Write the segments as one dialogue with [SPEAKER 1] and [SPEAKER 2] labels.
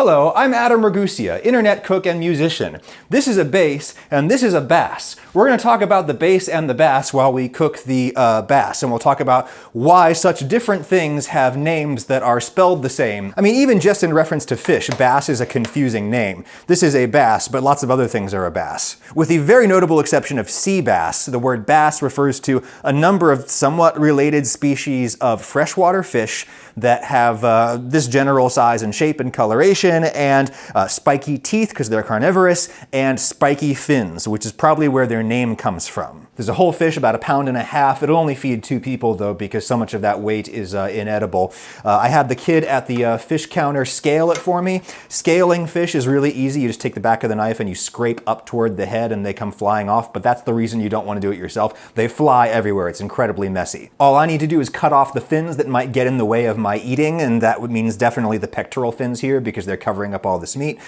[SPEAKER 1] Hello, I'm Adam Ragusia, internet cook and musician. This is a bass and this is a bass. We're going to talk about the bass and the bass while we cook the bass, and we'll talk about why such different things have names that are spelled the same. I mean, even just in reference to fish, bass is a confusing name. This is a bass, but lots of other things are a bass. With the very notable exception of sea bass, the word bass refers to a number of somewhat related species of freshwater fish that have this general size and shape and coloration, and spiky teeth because they're carnivorous, and spiky fins, which is probably where their name comes from. There's a whole fish about 1.5 pounds. It'll only feed 2 people though, because so much of that weight is inedible. I had the kid at the fish counter scale it for me. Scaling fish is really easy. You just take the back of the knife and you scrape up toward the head and they come flying off, but that's the reason you don't want to do it yourself. They fly everywhere. It's incredibly messy. All I need to do is cut off the fins that might get in the way of my eating, and that means definitely the pectoral fins here because they're covering up all this meat.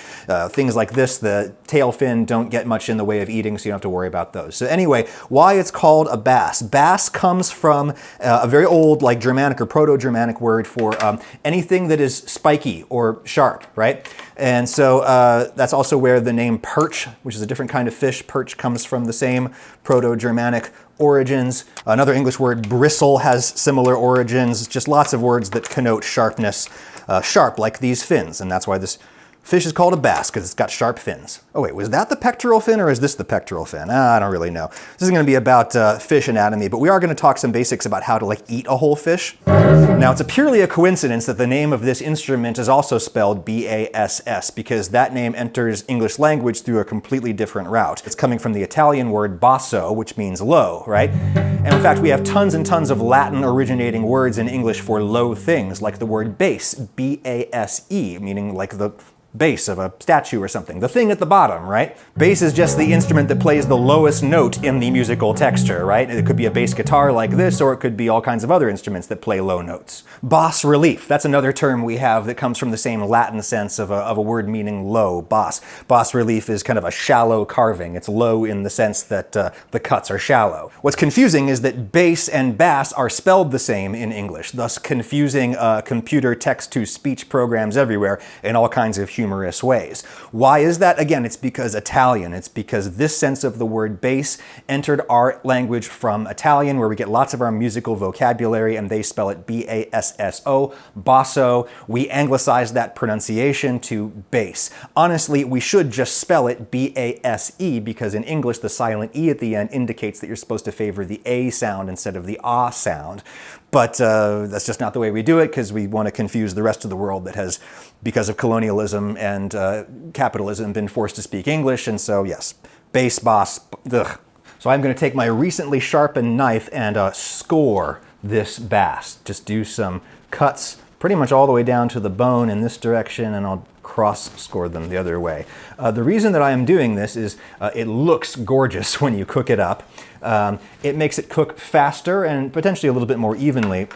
[SPEAKER 1] Things like this, the tail fin, don't get much in the way of eating, so you don't have to worry about those. So anyway, why it's called a bass. Bass comes from a very old, like Germanic or Proto-Germanic word for anything that is spiky or sharp, right? And so that's also where the name perch, which is a different kind of fish, perch comes from the same Proto-Germanic origins. Another English word, bristle, has similar origins. Just lots of words that connote sharpness. Sharp, like these fins, and that's why this fish is called a bass, because it's got sharp fins. Oh wait, was that the pectoral fin or is this the pectoral fin? I don't really know. This is going to be about fish anatomy, but we are going to talk some basics about how to eat a whole fish. Now, it's purely a coincidence that the name of this instrument is also spelled B-A-S-S, because that name enters English language through a completely different route. It's coming from the Italian word basso, which means low, right? And in fact, we have tons and tons of Latin originating words in English for low things, like the word bass, B-A-S-E, meaning like the base of a statue or something. The thing at the bottom, right? Bass is just the instrument that plays the lowest note in the musical texture, right? It could be a bass guitar like this, or it could be all kinds of other instruments that play low notes. Bas relief, that's another term we have that comes from the same Latin sense of a word meaning low, bas. Bas relief is kind of a shallow carving. It's low in the sense that the cuts are shallow. What's confusing is that bass and bass are spelled the same in English, thus confusing computer text-to-speech programs everywhere in all kinds of humorous ways. Why is that? Again, it's because Italian. It's because this sense of the word bass entered our language from Italian, where we get lots of our musical vocabulary, and they spell it B-A-S-S-O, basso. We anglicized that pronunciation to bass. Honestly, we should just spell it B-A-S-E, because in English, the silent E at the end indicates that you're supposed to favor the A sound instead of the ah sound. But that's just not the way we do it, because we want to confuse the rest of the world that has, because of colonialism and capitalism, been forced to speak English. And so, yes, bass, boss, ugh. So I'm going to take my recently sharpened knife and score this bass. Just do some cuts pretty much all the way down to the bone in this direction, and I'll cross score them the other way. The reason that I am doing this is it looks gorgeous when you cook it up. It makes it cook faster and potentially a little bit more evenly.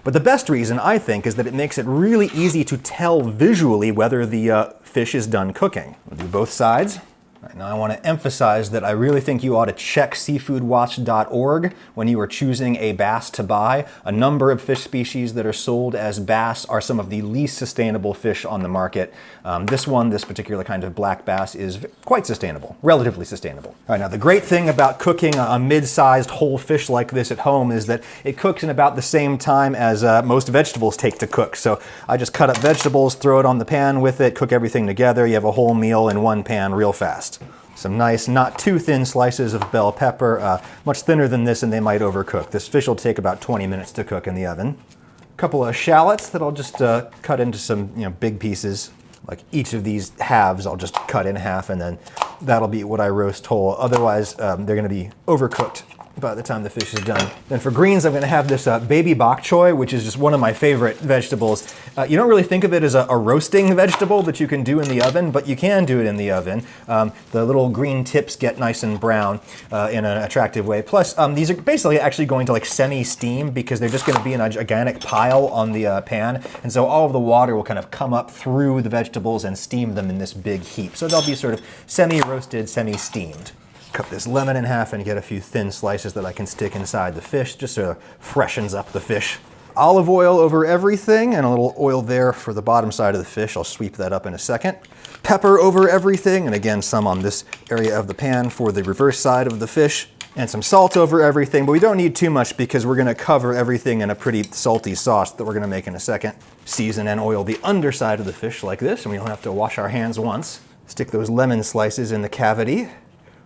[SPEAKER 1] But the best reason, I think, is that it makes it really easy to tell visually whether the fish is done cooking. We'll do both sides. All right, now I want to emphasize that I really think you ought to check seafoodwatch.org when you are choosing a bass to buy. A number of fish species that are sold as bass are some of the least sustainable fish on the market. This particular kind of black bass, is quite sustainable, relatively sustainable. All right, now the great thing about cooking a mid-sized whole fish like this at home is that it cooks in about the same time as most vegetables take to cook. So I just cut up vegetables, throw it on the pan with it, cook everything together. You have a whole meal in one pan real fast. Some nice, not too thin slices of bell pepper, much thinner than this and they might overcook. This fish will take about 20 minutes to cook in the oven. A couple of shallots that I'll just cut into some big pieces. Like each of these halves I'll just cut in half, and then that'll be what I roast whole. Otherwise, they're going to be overcooked by the time the fish is done. Then for greens, I'm going to have this baby bok choy, which is just one of my favorite vegetables. You don't really think of it as a roasting vegetable that you can do in the oven, but you can do it in the oven. The little green tips get nice and brown in an attractive way. Plus, these are basically actually going to semi-steam, because they're just going to be in a gigantic pile on the pan. And so all of the water will kind of come up through the vegetables and steam them in this big heap. So they'll be sort of semi-roasted, semi-steamed. Cut this lemon in half and get a few thin slices that I can stick inside the fish, just sort of freshens up the fish. Olive oil over everything, and a little oil there for the bottom side of the fish. I'll sweep that up in a second. Pepper over everything, and again, some on this area of the pan for the reverse side of the fish. And some salt over everything, but we don't need too much because we're gonna cover everything in a pretty salty sauce that we're gonna make in a second. Season and oil the underside of the fish like this, and we don't have to wash our hands once. Stick those lemon slices in the cavity,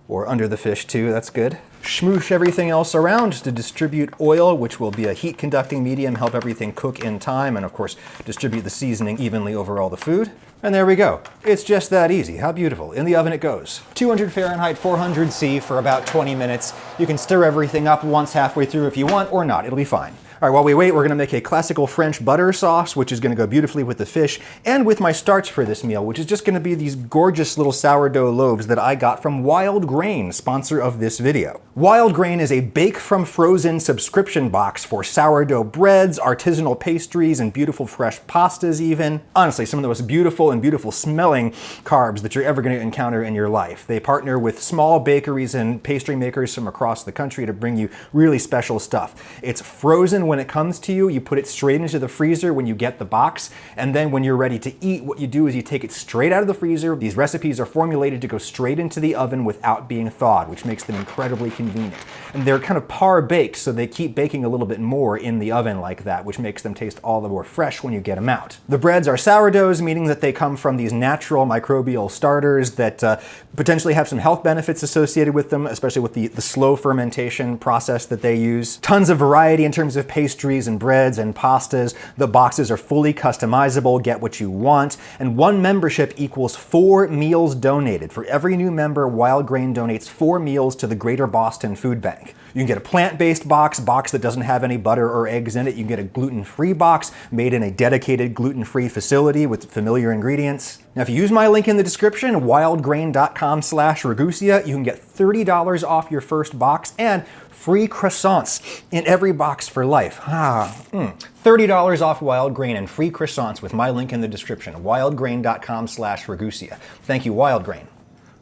[SPEAKER 1] or under the fish too, that's good. Smoosh everything else around just to distribute oil, which will be a heat conducting medium, help everything cook in time, and of course, distribute the seasoning evenly over all the food. And there we go. It's just that easy. How beautiful. In the oven it goes. 200 Fahrenheit, 400 C for about 20 minutes. You can stir everything up once halfway through if you want, or not. It'll be fine. All right, while we wait, we're gonna make a classical French butter sauce, which is gonna go beautifully with the fish and with my starch for this meal, which is just gonna be these gorgeous little sourdough loaves that I got from Wild Grain, sponsor of this video. Wild Grain is a bake from frozen subscription box for sourdough breads, artisanal pastries, and beautiful fresh pastas even. Honestly, some of the most beautiful and beautiful smelling carbs that you're ever gonna encounter in your life. They partner with small bakeries and pastry makers from across the country to bring you really special stuff. It's frozen when it comes to you. You put it straight into the freezer when you get the box, and then when you're ready to eat, what you do is you take it straight out of the freezer. These recipes are formulated to go straight into the oven without being thawed, which makes them incredibly convenient. And they're kind of par baked, so they keep baking a little bit more in the oven like that, which makes them taste all the more fresh when you get them out. The breads are sourdoughs, meaning that they come from these natural microbial starters that potentially have some health benefits associated with them, especially with the slow fermentation process that they use. Tons of variety in terms of pastries and breads and pastas. The boxes are fully customizable, get what you want, and one membership equals 4 meals donated. For every new member, Wild Grain donates 4 meals to the Greater Boston Food Bank. You can get a plant-based box that doesn't have any butter or eggs in it. You can get a gluten-free box made in a dedicated gluten-free facility with familiar ingredients. Now, if you use my link in the description, wildgrain.com/Ragusia, you can get $30 off your first box and free croissants in every box for life. $30 off Wild Grain and free croissants with my link in the description, wildgrain.com/Ragusia. Thank you, Wild Grain.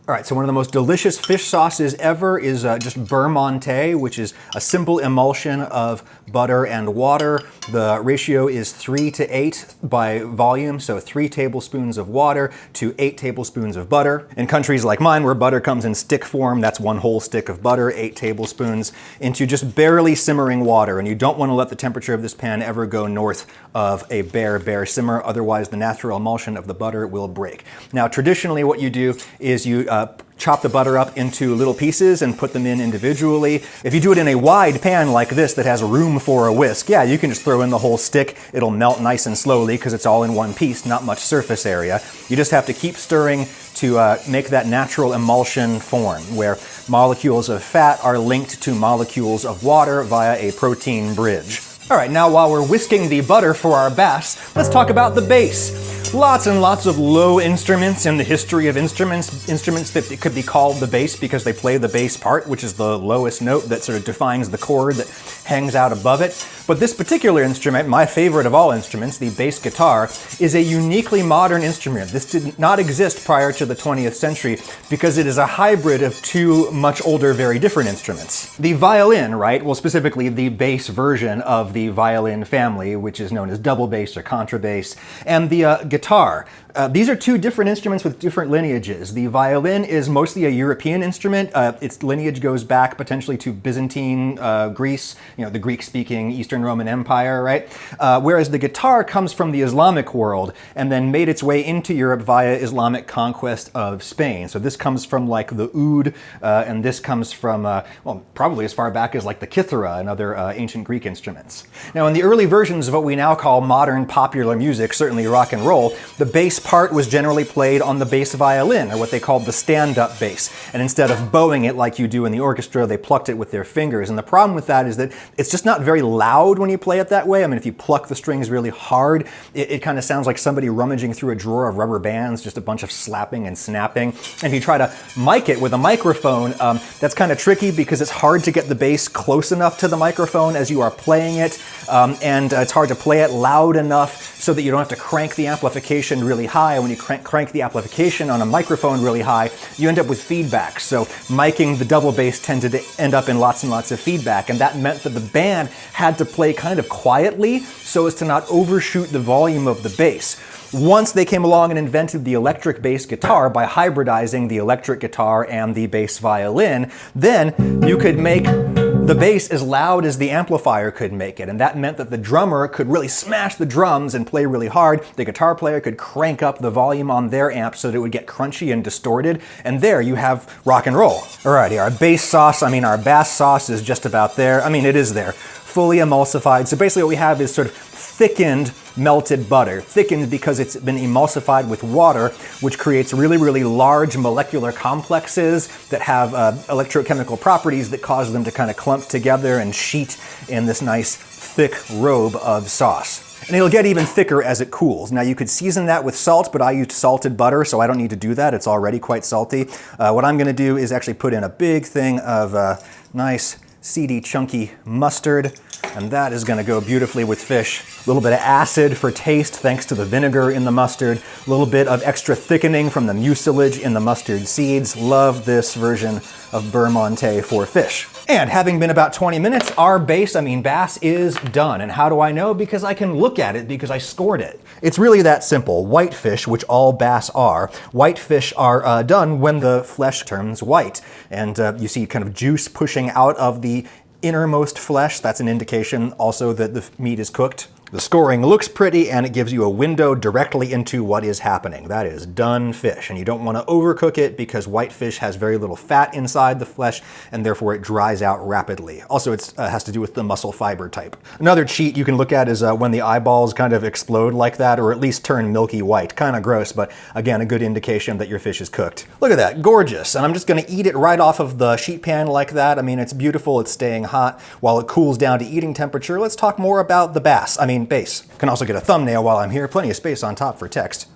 [SPEAKER 1] All right, so one of the most delicious fish sauces ever is just Beurre Mont, which is a simple emulsion of butter and water. The ratio is 3 to 8 by volume, so 3 tablespoons of water to 8 tablespoons of butter. In countries like mine, where butter comes in stick form, that's 1 whole stick of butter, 8 tablespoons, into just barely simmering water. And you don't want to let the temperature of this pan ever go north of a bare simmer, otherwise the natural emulsion of the butter will break. Now, traditionally what you do is you chop the butter up into little pieces and put them in individually. If you do it in a wide pan like this that has room for a whisk, yeah, you can just throw in the whole stick. It'll melt nice and slowly because it's all in one piece, not much surface area. You just have to keep stirring to make that natural emulsion form, where molecules of fat are linked to molecules of water via a protein bridge. All right, now while we're whisking the butter for our bass, let's talk about the bass. Lots and lots of low instruments in the history of instruments that it could be called the bass because they play the bass part, which is the lowest note that sort of defines the chord that hangs out above it. But this particular instrument, my favorite of all instruments, the bass guitar, is a uniquely modern instrument. This did not exist prior to the 20th century because it is a hybrid of 2 much older, very different instruments. The violin, right? Well, specifically the bass version of the violin family, which is known as double bass or contrabass, and the guitar. These are 2 different instruments with different lineages. The violin is mostly a European instrument. Its lineage goes back potentially to Byzantine Greece, the Greek-speaking Eastern Roman Empire, right? Whereas the guitar comes from the Islamic world and then made its way into Europe via Islamic conquest of Spain. So this comes from like the oud, and this comes from, well, probably as far back as like the kithara and other ancient Greek instruments. Now, in the early versions of what we now call modern popular music, certainly rock and roll, the bass part was generally played on the bass violin, or what they called the stand-up bass. And instead of bowing it like you do in the orchestra, they plucked it with their fingers. And the problem with that is that it's just not very loud when you play it that way. I mean, if you pluck the strings really hard, it kind of sounds like somebody rummaging through a drawer of rubber bands, just a bunch of slapping and snapping. And if you try to mic it with a microphone, that's kind of tricky because it's hard to get the bass close enough to the microphone as you are playing it. And it's hard to play it loud enough so that you don't have to crank the amplification really high. When you crank the amplification on a microphone really high, you end up with feedback. So miking the double bass tended to end up in lots and lots of feedback, and that meant that that the band had to play kind of quietly so as to not overshoot the volume of the bass. Once they came along and invented the electric bass guitar by hybridizing the electric guitar and the bass violin, then you could make the bass as loud as the amplifier could make it, and that meant that the drummer could really smash the drums and play really hard. The guitar player could crank up the volume on their amp so that it would get crunchy and distorted, and there you have rock and roll. Alrighty, our bass sauce, our bass sauce is just about there. It is there. Fully emulsified. So basically what we have is sort of thickened melted butter. Thickened because it's been emulsified with water, which creates really, really large molecular complexes that have electrochemical properties that cause them to kind of clump together and sheet in this nice thick robe of sauce. And it'll get even thicker as it cools. Now you could season that with salt, but I used salted butter, so I don't need to do that. It's already quite salty. What I'm gonna do is actually put in a big thing of nice, seedy, chunky mustard, and that is gonna go beautifully with fish. A little bit of acid for taste thanks to the vinegar in the mustard. A little bit of extra thickening from the mucilage in the mustard seeds. Love this version of Beurre Mont for fish. And having been about 20 minutes, our bass is done. And how do I know? Because I can look at it because I scored it. It's really that simple. Whitefish, which all bass are, whitefish are done when the flesh turns white. And you see kind of juice pushing out of the innermost flesh. That's an indication also that the meat is cooked. The scoring looks pretty and it gives you a window directly into what is happening. That is done fish, and you don't want to overcook it because whitefish has very little fat inside the flesh and therefore it dries out rapidly. Also, it has to do with the muscle fiber type. Another cheat you can look at is when the eyeballs kind of explode like that, or at least turn milky white. Kind of gross, but again, a good indication that your fish is cooked. Look at that, gorgeous. And I'm just going to eat it right off of the sheet pan like that. It's beautiful, it's staying hot while it cools down to eating temperature. Let's talk more about the bass. Can also get a thumbnail while I'm here, plenty of space on top for text.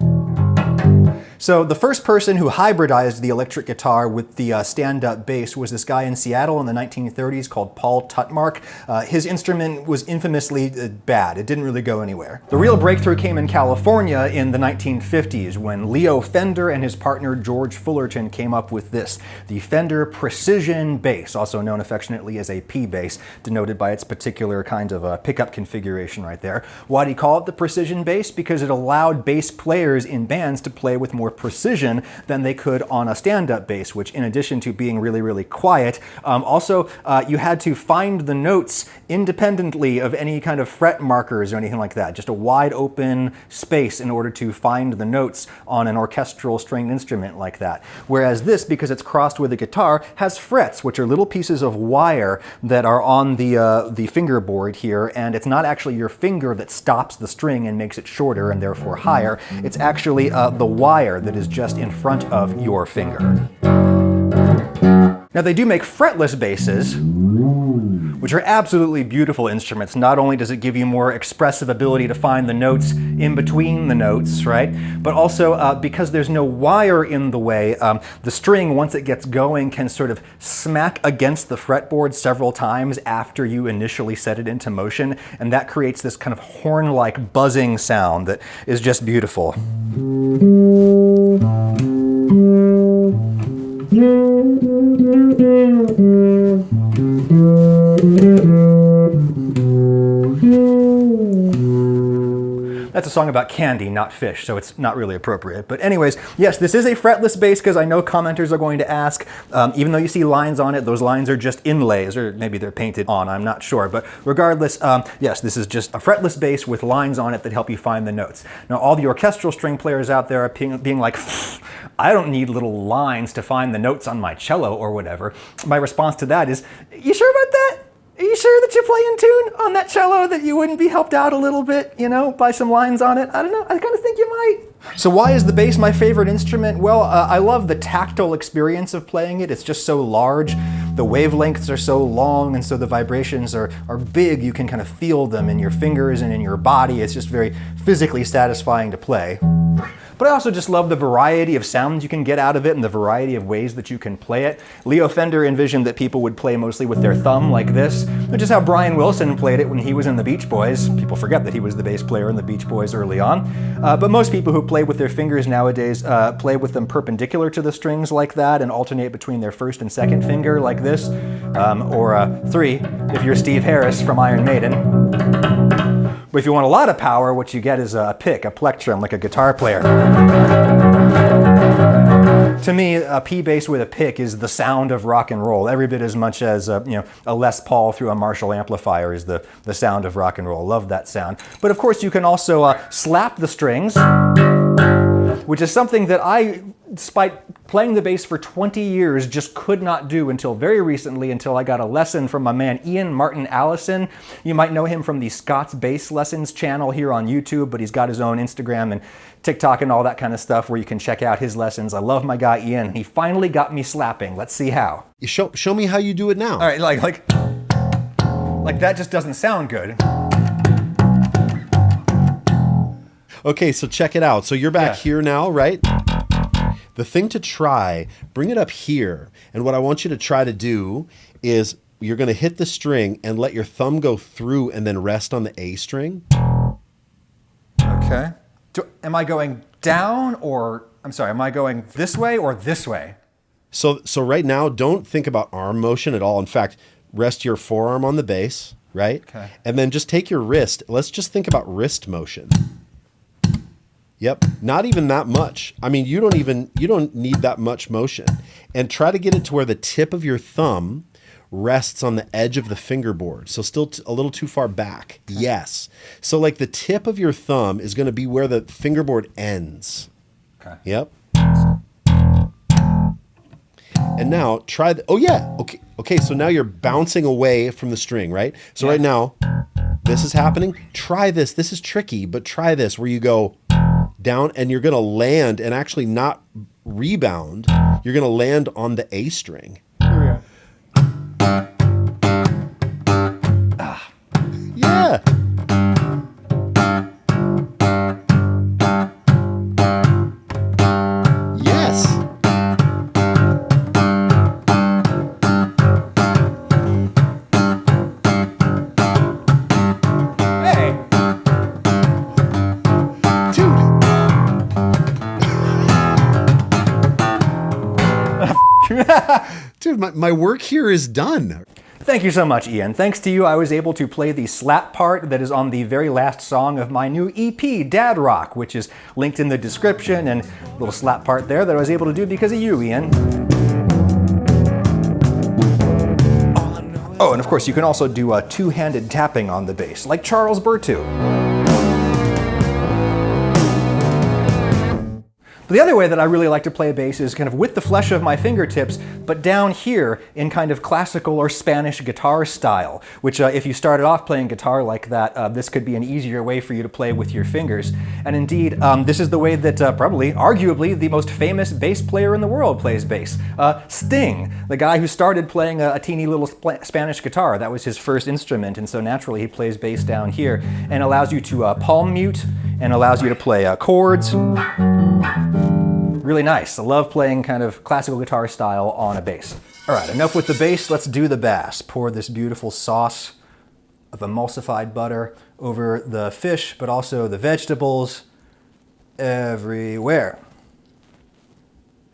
[SPEAKER 1] So the first person who hybridized the electric guitar with the stand-up bass was this guy in Seattle in the 1930s called Paul Tutmark. His instrument was infamously bad. It didn't really go anywhere. The real breakthrough came in California in the 1950s when Leo Fender and his partner George Fullerton came up with this, the Fender Precision Bass, also known affectionately as a P bass, denoted by its particular kind of pickup configuration right there. Why do you call it the Precision Bass? Because it allowed bass players in bands to play with more precision than they could on a stand-up bass, which in addition to being really, really quiet, also you had to find the notes independently of any kind of fret markers or anything like that. Just a wide open space in order to find the notes on an orchestral stringed instrument like that. Whereas this, because it's crossed with a guitar, has frets, which are little pieces of wire that are on the fingerboard here, and it's not actually your finger that stops the string and makes it shorter and therefore higher. It's actually the wire that is just in front of your finger. Now they do make fretless basses, which are absolutely beautiful instruments. Not only does it give you more expressive ability to find the notes in between the notes, right? But also because there's no wire in the way, the string, once it gets going, can sort of smack against the fretboard several times after you initially set it into motion, and that creates this kind of horn-like buzzing sound that is just beautiful. That's a song about candy, not fish, so it's not really appropriate. But anyways, yes, this is a fretless bass because I know commenters are going to ask. Even though you see lines on it, those lines are just inlays, or maybe they're painted on, I'm not sure. But regardless, yes, this is just a fretless bass with lines on it that help you find the notes. Now, all the orchestral string players out there are being like, I don't need little lines to find the notes on my cello or whatever. My response to that is, you sure about that? Are you sure that you're playing tune on that cello, that you wouldn't be helped out a little bit, by some lines on it? I don't know, I kind of think you might. So why is the bass my favorite instrument? Well, I love the tactile experience of playing it. It's just so large. The wavelengths are so long, and so the vibrations are big. You can kind of feel them in your fingers and in your body. It's just very physically satisfying to play. but I also just love the variety of sounds you can get out of it and the variety of ways that you can play it. Leo Fender envisioned that people would play mostly with their thumb like this, which is how Brian Wilson played it when he was in the Beach Boys. People forget that he was the bass player in the Beach Boys early on. But most people who play with their fingers nowadays play with them perpendicular to the strings like that and alternate between their first and second finger like this, or 3 if you're Steve Harris from Iron Maiden. But if you want a lot of power, what you get is a pick, a plectrum, like a guitar player. To me, a P bass with a pick is the sound of rock and roll, every bit as much as a Les Paul through a Marshall amplifier is the sound of rock and roll. Love that sound. But of course, you can also slap the strings, which is something that I, despite playing the bass for 20 years, just could not do until very recently, until I got a lesson from my man Ian Martin Allison. You might know him from the Scott's Bass Lessons channel here on YouTube, but he's got his own Instagram and TikTok and all that kind of stuff where you can check out his lessons. I love my guy Ian. He finally got me slapping. Let's see how.
[SPEAKER 2] Show me how you do it now.
[SPEAKER 1] All right, like that just doesn't sound good.
[SPEAKER 2] Okay, so check it out. So you're back here now, right? The thing to try, bring it up here. And what I want you to try to do is you're going to hit the string and let your thumb go through and then rest on the A string.
[SPEAKER 1] Okay. Am I going down or, I'm sorry, am I going this way or this way?
[SPEAKER 2] So right now, don't think about arm motion at all. In fact, rest your forearm on the bass, right?
[SPEAKER 1] Okay.
[SPEAKER 2] And then just take your wrist. Let's just think about wrist motion. Yep, not even that much. I mean, you don't need that much motion. And try to get it to where the tip of your thumb rests on the edge of the fingerboard. So still a little too far back. Okay. Yes. So like the tip of your thumb is going to be where the fingerboard ends.
[SPEAKER 1] Okay.
[SPEAKER 2] Yep. And now try oh yeah. Okay, so now you're bouncing away from the string, right? So right now, this is happening. Try this. This is tricky, but try this where you go down and you're going to land and actually not rebound. You're going to land on the A string.
[SPEAKER 1] Here we go.
[SPEAKER 2] Yeah. Yes.
[SPEAKER 1] Hey.
[SPEAKER 2] Dude, my work here is done.
[SPEAKER 1] Thank you so much, Ian. Thanks to you, I was able to play the slap part that is on the very last song of my new EP, Dad Rock, which is linked in the description, and a little slap part there that I was able to do because of you, Ian. Oh, and of course, you can also do two-handed tapping on the bass, like Charles Berthoud. But the other way that I really like to play a bass is kind of with the flesh of my fingertips, but down here in kind of classical or Spanish guitar style, which if you started off playing guitar like that, this could be an easier way for you to play with your fingers. And indeed, this is the way that probably, arguably, the most famous bass player in the world plays bass. Sting, the guy who started playing a teeny little Spanish guitar. That was his first instrument, and so naturally he plays bass down here and allows you to palm mute and allows you to play chords. Really nice. I love playing kind of classical guitar style on a bass. All right, enough with the bass, let's do the bass. Pour this beautiful sauce of emulsified butter over the fish, but also the vegetables everywhere.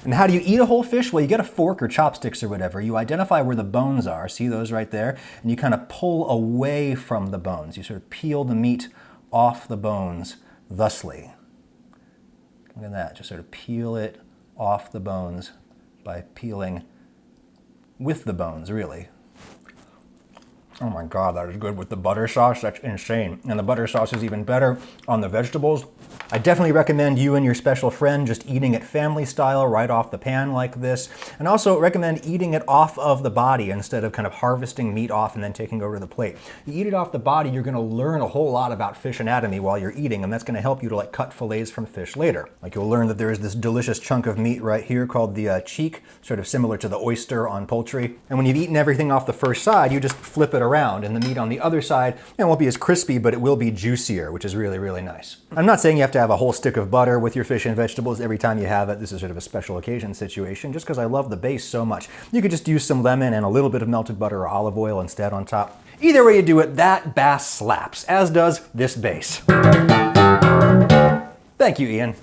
[SPEAKER 1] And how do you eat a whole fish? Well, you get a fork or chopsticks or whatever. You identify where the bones are, see those right there? And you kind of pull away from the bones. You sort of peel the meat off the bones thusly. Look at that, just sort of peel it off the bones by peeling with the bones, really. Oh my God, that is good with the butter sauce. That's insane. And the butter sauce is even better on the vegetables. I definitely recommend you and your special friend just eating it family style right off the pan like this. And also recommend eating it off of the body instead of kind of harvesting meat off and then taking over the plate. You eat it off the body, you're going to learn a whole lot about fish anatomy while you're eating, and that's going to help you to like cut fillets from fish later. Like you'll learn that there is this delicious chunk of meat right here called the cheek, sort of similar to the oyster on poultry. And when you've eaten everything off the first side, you just flip it around around, and the meat on the other side, it won't be as crispy, but it will be juicier, which is really, really nice. I'm not saying you have to have a whole stick of butter with your fish and vegetables every time you have it. This is sort of a special occasion situation, just because I love the base so much. You could just use some lemon and a little bit of melted butter or olive oil instead on top. Either way you do it, that bass slaps, as does this base. Thank you, Ian.